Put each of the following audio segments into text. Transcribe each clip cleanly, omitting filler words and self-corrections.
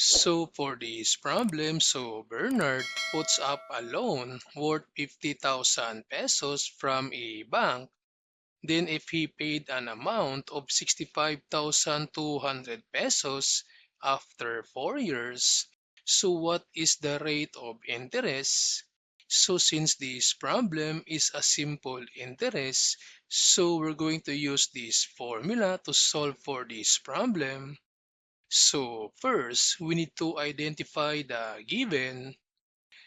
So for this problem, Bernard puts up a loan worth 50,000 pesos from a bank. Then if he paid an amount of 65,200 pesos after 4 years, so what is the rate of interest? So since this problem is a simple interest, so we're going to use this formula to solve for this problem. So first, we need to identify the given.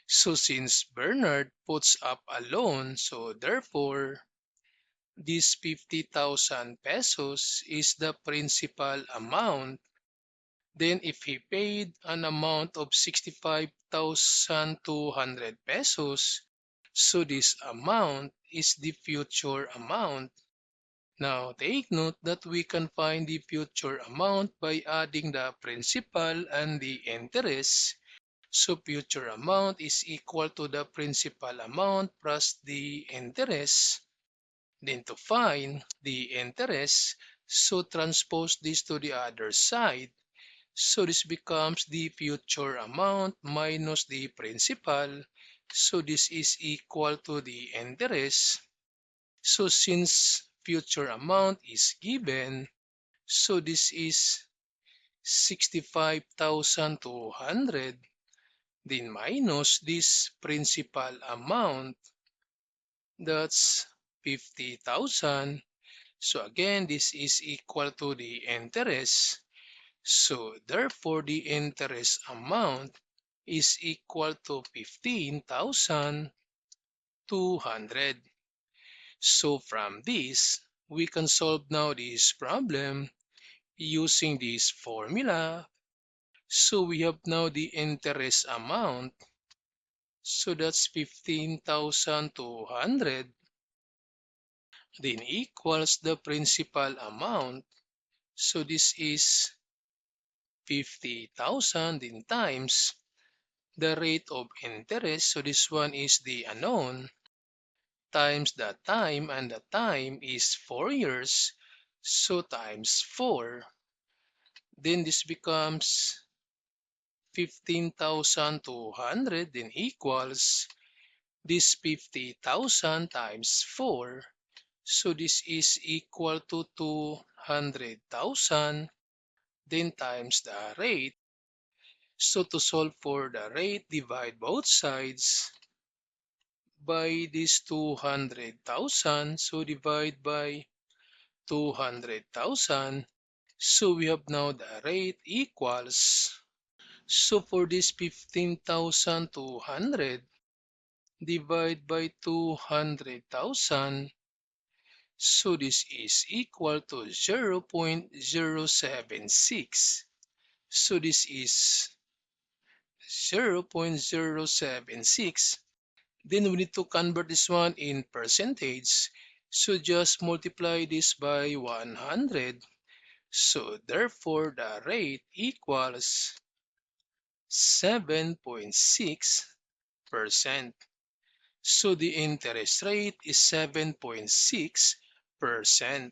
So since Bernard puts up a loan, so therefore, this 50,000 pesos is the principal amount. Then if he paid an amount of 65,200 pesos, so this amount is the future amount. Now, take note that we can find the future amount by adding the principal and the interest. So, future amount is equal to the principal amount plus the interest. Then to find the interest, so transpose this to the other side. So, this becomes the future amount minus the principal. So, this is equal to the interest. So since future amount is given, so this is 65,200, then minus this principal amount, that's 50,000. So again, this is equal to the interest. So therefore, the interest amount is equal to 15,200. So from this, we can solve now this problem using this formula. So we have now the interest amount. So that's 15,200. Then equals the principal amount. So this is 50,000 then times the rate of interest. So this one is the unknown times the time, and the time is 4 years. So times 4. Then this becomes 15,200 then equals this 50,000 times 4. So this is equal to 200,000 then times the rate. So to solve for the rate, divide both sides by this 200,000. So divide by 200,000. So we have now the rate equals. So for this 15,200 divide by 200,000, so this is equal to 0.076. So this is 0.076. Then we need to convert this one in percentage. So just multiply this by 100. So therefore, the rate equals 7.6%. So the interest rate is 7.6%.